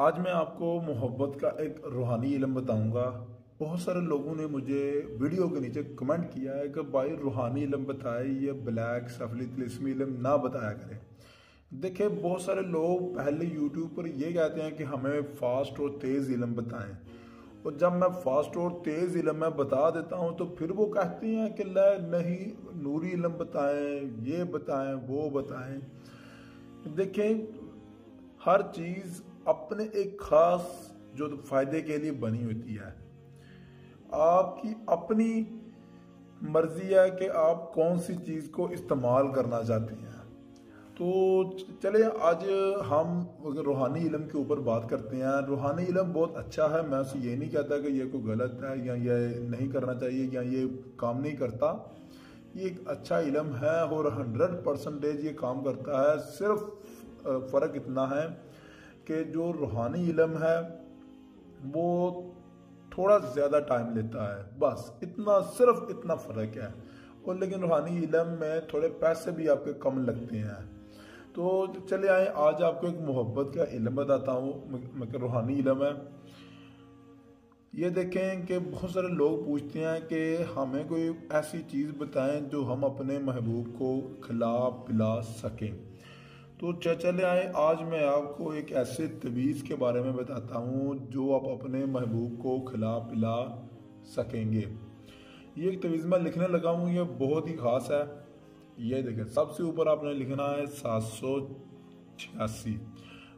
आज मैं आपको मोहब्बत का एक रूहानी इल्म बताऊंगा। बहुत सारे लोगों ने मुझे वीडियो के नीचे कमेंट किया है कि भाई रूहानी इल्म बताए, ये ब्लैक सफली तिलिस्मी इल्म ना बताया करें। देखिए, बहुत सारे लोग पहले यूट्यूब पर ये कहते हैं कि हमें फास्ट और तेज़ इल्म बताएं, और जब मैं फास्ट और तेज़ इल्म मैं बता देता हूँ तो फिर वो कहते हैं कि ला नहीं, नूरी इल्म बताएं, ये बताएं, वो बताएं। देखें, हर चीज़ अपने एक ख़ास जो फ़ायदे के लिए बनी होती है। आपकी अपनी मर्ज़ी है कि आप कौन सी चीज़ को इस्तेमाल करना चाहते हैं। तो चले आज हम रूहानी इल्म के ऊपर बात करते हैं। रूहानी इल्म बहुत अच्छा है, मैं उसे ये नहीं कहता कि ये कोई गलत है या ये नहीं करना चाहिए या ये काम नहीं करता। ये एक अच्छा इल्म है और 100% ये काम करता है। सिर्फ फ़र्क इतना है कि जो रूहानी इल्म है वो थोड़ा ज़्यादा टाइम लेता है, बस इतना, सिर्फ इतना फ़र्क है। और लेकिन रूहानी इल्म में थोड़े पैसे भी आपके कम लगते हैं। तो चले आए, आज आपको एक मोहब्बत का इल्म बताता हूँ। रूहानी इल्म है। ये देखें कि बहुत सारे लोग पूछते हैं कि हमें कोई ऐसी चीज़ बताएं जो हम अपने महबूब को खिला पिला सकें। तो चले आए, आज मैं आपको एक ऐसे तवीज़ के बारे में बताता हूँ जो आप अपने महबूब को खिला पिला सकेंगे। ये एक तवीज़ मैं लिखने लगा हूँ, ये बहुत ही ख़ास है। ये देखें, सबसे ऊपर आपने लिखना है 786।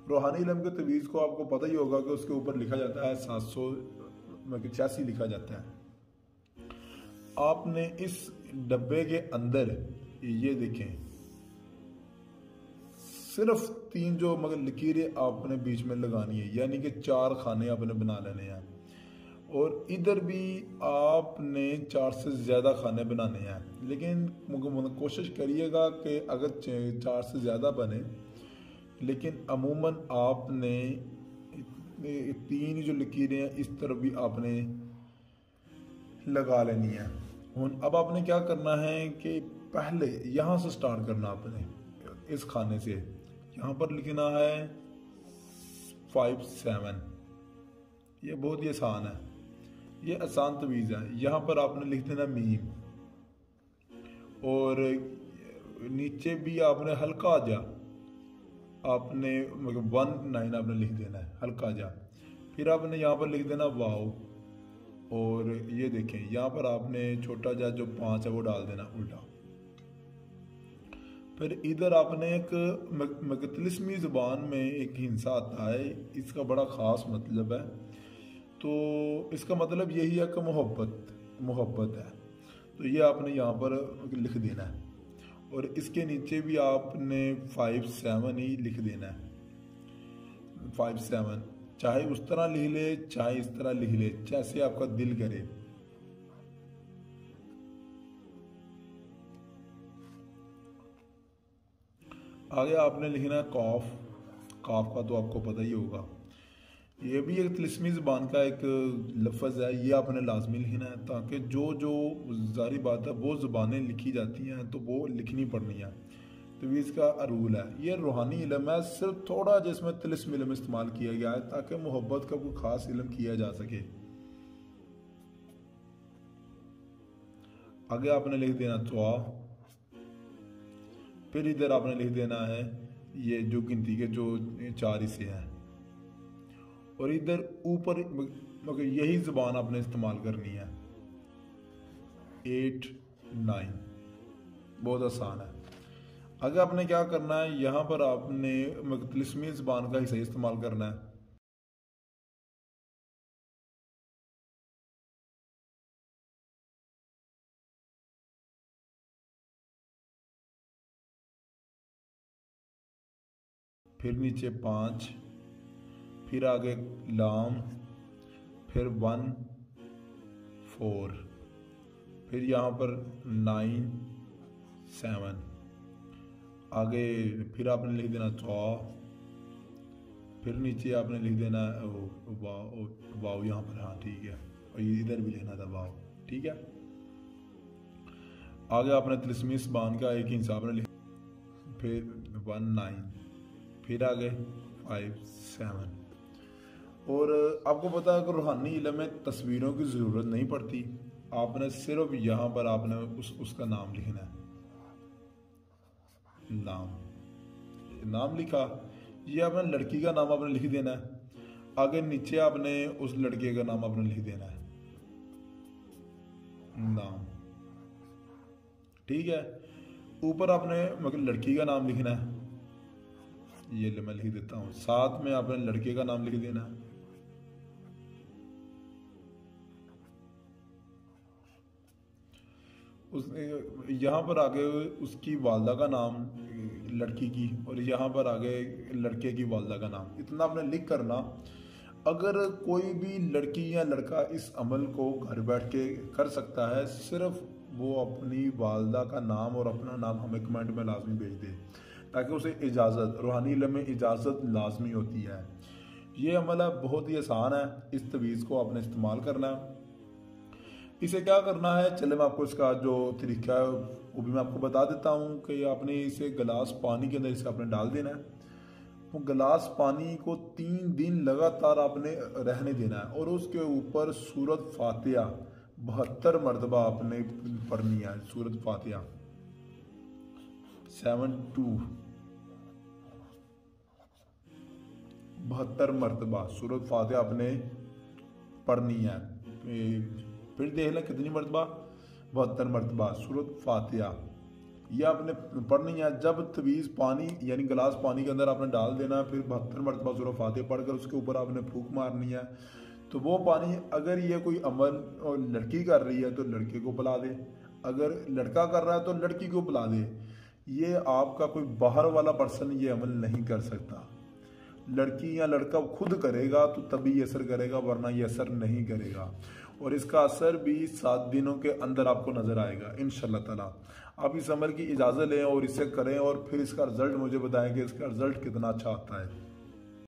रूहानी इल्म के तवीज़ को आपको पता ही होगा कि उसके ऊपर लिखा जाता है 786 लिखा जाता है। आपने इस डब्बे के अंदर ये देखें, सिर्फ 3 जो मगर लकीरें आपने बीच में लगानी है, यानी कि 4 खाने आपने बना लेने हैं। और इधर भी आपने 4 से ज़्यादा खाने बनाने हैं, लेकिन कोशिश करिएगा कि अगर 4 से ज़्यादा बने, लेकिन अमूमन आपने 3 जो लकीरें हैं इस तरफ भी आपने लगा लेनी है। अब आपने क्या करना है कि पहले यहाँ से स्टार्ट करना, आपने इस खाने से यहाँ पर लिखना है 57। ये बहुत ही आसान है, ये आसान तवीज़ है। यहाँ पर आपने लिख देना मीम, और नीचे भी आपने हल्का जा आपने 19 आपने लिख देना है, हल्का जा। फिर आपने यहाँ पर लिख देना वाओ, और ये देखें यहाँ पर आपने छोटा जा जो 5 है वो डाल देना उल्टा। फिर इधर आपने एक तिलिस्मी ज़ुबान में एक हिंसा आता है, इसका बड़ा ख़ास मतलब है। तो इसका मतलब यही है कि मोहब्बत है। तो ये आपने यहाँ पर लिख देना है, और इसके नीचे भी आपने 57 ही लिख देना है। 57 चाहे उस तरह लिख ले, चाहे इस तरह लिख ले, जैसे आपका दिल करे। आगे आपने लिखना है कॉफ। काफ का तो आपको पता ही होगा, ये भी एक तिलिस्मी ज़बान का एक लफ्ज़ है। ये आपने लाजमी लिखना है, ताकि जो जारी बात है वो ज़बानें लिखी जाती हैं तो वो लिखनी पड़नी है। तो ये इसका रूल है। ये रूहानी इल्म है, सिर्फ थोड़ा जिसमें तिलिस्मी इल्म इस्तेमाल किया गया है ताकि मोहब्बत का कोई ख़ास इल्म किया जा सके। आगे आपने लिख देना दुआ। फिर इधर आपने लिख देना है ये जो गिनती के जो 4 हिस्से हैं, और इधर ऊपर मगर यही ज़बान आपने इस्तेमाल करनी है 8 9। बहुत आसान है। आगे आपने क्या करना है, यहाँ पर आपने तिलिस्मी ज़बान का हिस्सा इस्तेमाल करना है। फिर नीचे 5, फिर आगे लाम, फिर 1 4, फिर यहाँ पर 9 7। आगे फिर आपने लिख देना चौ, फिर नीचे आपने लिख देना वाव यहाँ पर, हाँ ठीक है, और इधर भी लिखना था वाव, ठीक है। आगे आपने तिलिस्मी ज़बान का एक हिस्सा आपने लिख, फिर 1 9, फिर आगे 5 7। और आपको पता है कि रूहानी इल्म में तस्वीरों की ज़रूरत नहीं पड़ती, आपने सिर्फ यहाँ पर आपने उसका नाम लिखना है। नाम लिखा, ये आपने लड़की का नाम आपने लिख देना है, आगे नीचे आपने उस लड़के का नाम आपने लिख देना है, नाम, ठीक है। ऊपर आपने मतलब लड़की का नाम लिखना है, ये मैं लिख देता हूँ, साथ में आपने लड़के का नाम लिख देना है। उस यहाँ पर आगे उसकी वालदा का नाम लड़की की, और यहाँ पर आगे लड़के की वालदा का नाम, इतना आपने लिख करना। अगर कोई भी लड़की या लड़का इस अमल को घर बैठ के कर सकता है, सिर्फ वो अपनी वालदा का नाम और अपना नाम हमें कमेंट में लाजमी भेज दे, ताकि उसे इजाज़त, रूहानी इल्म में इजाज़त लाजमी होती है। ये अमल है, बहुत ही आसान है। इस तवीज़ को आपने इस्तेमाल करना है। इसे क्या करना है, चले मैं आपको इसका जो तरीका है वो भी मैं आपको बता देता हूँ कि आपने इसे गिलास पानी के अंदर इसे आपने डाल देना है। वो गिलास पानी को 3 दिन लगातार आपने रहने देना है, और उसके ऊपर सूरत फातिहा 72 मरतबा आपने पढ़नी है। सूरत फातिहा 72 मरतबा सूरत फातिहा आपने पढ़नी है। फिर देख लें कितनी मरतबा, 72 मरतबा सूरत फातिहा यह आपने पढ़नी है। जब तवीज़ पानी यानी गिलास पानी के अंदर आपने डाल देना है, फिर 72 मरतबा सूरत फातिहा पढ़कर उसके ऊपर आपने फूंक मारनी है। तो वो पानी, अगर ये कोई अमल और लड़की कर रही है तो लड़के को पिला दे, अगर लड़का कर रहा है तो लड़की को पिला दे। ये आपका कोई बाहर वाला पर्सन ये अमल नहीं कर सकता। लड़की या लड़का खुद करेगा तो तभी ये असर करेगा, वरना ये असर नहीं करेगा। और इसका असर भी 7 दिनों के अंदर आपको नजर आएगा इंशाल्लाह ताला। आप इस अमल की इजाज़त लें और इसे करें, और फिर इसका रिजल्ट मुझे बताएं कि इसका रिजल्ट कितना अच्छा आता है।